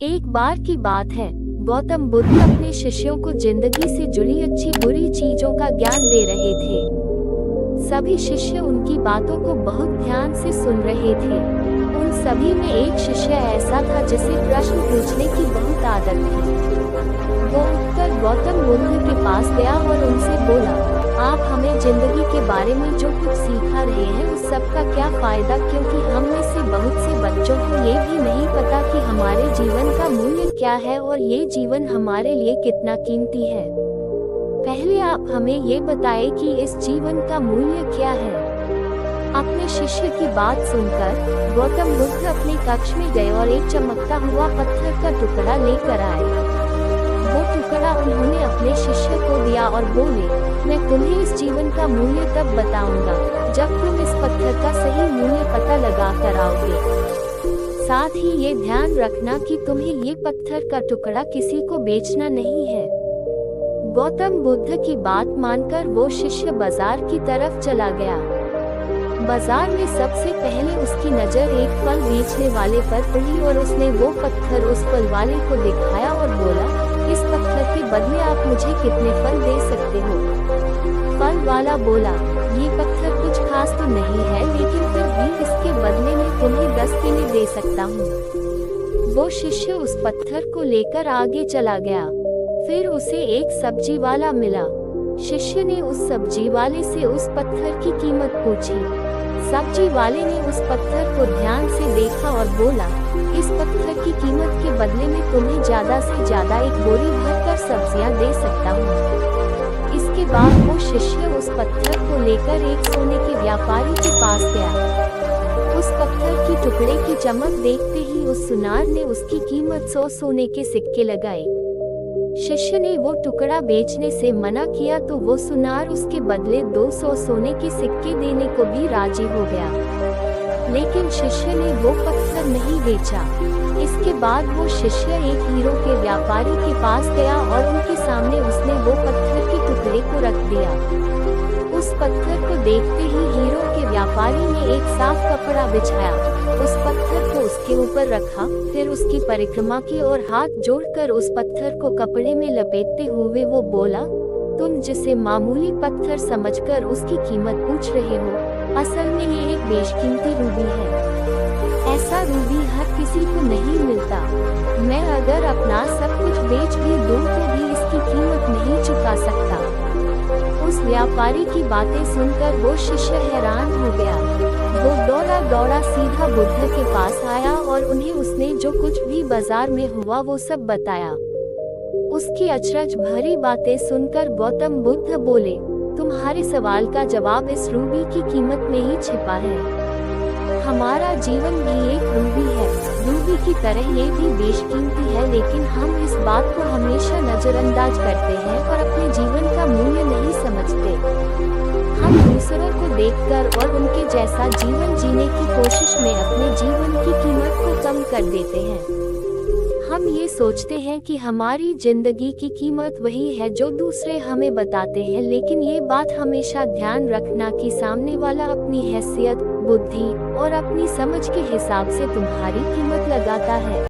एक बार की बात है, गौतम बुद्ध अपने शिष्यों को जिंदगी से जुड़ी अच्छी बुरी चीजों का ज्ञान दे रहे थे। सभी शिष्य उनकी बातों को बहुत ध्यान से सुन रहे थे। उन सभी में एक शिष्य ऐसा था जिसे प्रश्न पूछने की बहुत आदत थी। वो उठकर गौतम बुद्ध के पास गया और उनसे बोला, आप हमें जिंदगी के बारे में जो कुछ सिखा रहे हैं उस सब का क्या फायदा, क्योंकि हम में से बहुत से बच्चों को ये भी नहीं पता कि हमारे जीवन का मूल्य क्या है और ये जीवन हमारे लिए कितना कीमती है। पहले आप हमें ये बताएं कि इस जीवन का मूल्य क्या है। अपने शिष्य की बात सुनकर गौतम बुद्ध अपने कक्ष में गए और एक चमकता हुआ पत्थर का टुकड़ा लेकर आए। वो टुकड़ा उन्होंने अपने शिष्य को दिया और बोले, मैं तुम्हें इस जीवन का मूल्य तब बताऊंगा जब तुम इस पत्थर का सही मूल्य पता लगा कर आओगे। साथ ही ये ध्यान रखना कि तुम्हें ये पत्थर का टुकड़ा किसी को बेचना नहीं है। गौतम बुद्ध की बात मानकर वो शिष्य बाजार की तरफ चला गया। बाजार में सबसे पहले उसकी नजर एक फल बेचने वाले पर पड़ी और उसने वो पत्थर उस फल वाले को दिखाया और बोला, इस पत्थर के बदले आप मुझे कितने फल दे सकते हो। फल वाला बोला, ये पत्थर कुछ खास तो नहीं है, लेकिन फिर भी इसके बदले में तुम्हें 10 केले दे सकता हूँ। वो शिष्य उस पत्थर को लेकर आगे चला गया। फिर उसे एक सब्जी वाला मिला। शिष्य ने उस सब्जी वाले से उस पत्थर की कीमत पूछी। सब्जी वाले ने उस पत्थर को ध्यान से देखा और बोला, इस पत्थर की कीमत के बदले में तुम्हें ज्यादा से ज्यादा एक बोरी भरकर सब्जियां दे सकता हूँ। इसके बाद वो शिष्य उस पत्थर को लेकर एक सोने के व्यापारी के पास गया। उस पत्थर की टुकड़े की चमक देखते ही उस सुनार ने उसकी कीमत 100 सोने के सिक्के लगाए। शिष्य ने वो टुकड़ा बेचने से मना किया तो वो सुनार उसके बदले 200 सोने के सिक्के देने को भी राजी हो गया, लेकिन शिष्य ने वो पत्थर नहीं बेचा। इसके बाद वो शिष्य एक हीरो के व्यापारी के पास गया और उनके सामने उसने वो पत्थर के टुकड़े को रख दिया। उस पत्थर को देखते ही हीरो के व्यापारी ने एक साफ कपड़ा बिछाया, उस पत्थर को उसके ऊपर रखा, फिर उसकी परिक्रमा की और हाथ जोड़कर उस पत्थर को कपड़े में लपेटते हुए वो बोला, तुम जिसे मामूली पत्थर समझकर उसकी कीमत पूछ रहे हो, असल में ये एक बेशकीमती रूबी है। ऐसा रूबी हर किसी को नहीं मिलता। मैं अगर अपना सब कुछ बेच भी दूं तो भी इसकी कीमत नहीं चुका सकता। उस व्यापारी की बातें सुनकर वो शिष्य हैरान हो गया। वो दौड़ा दौड़ा सीधा बुद्ध के पास आया और उन्हें उसने जो कुछ भी बाजार में हुआ वो सब बताया। उसकी अचरज भरी बातें सुनकर गौतम बुद्ध बोले, तुम्हारे सवाल का जवाब इस रूबी की कीमत में ही छिपा है। हमारा जीवन भी एक रूबी है। रूबी की तरह ये भी बेशकीमती है, लेकिन हम इस बात को हमेशा नजरअंदाज करते हैं और अपने जीवन का मूल्य नहीं समझते। हम दूसरों को देखकर और उनके जैसा जीवन जीने की कोशिश में अपने जीवन की कीमत को कम कर देते हैं। हम ये सोचते हैं कि हमारी जिंदगी की कीमत वही है जो दूसरे हमें बताते हैं, लेकिन ये बात हमेशा ध्यान रखना कि सामने वाला अपनी हैसियत, बुद्धि और अपनी समझ के हिसाब से तुम्हारी कीमत लगाता है।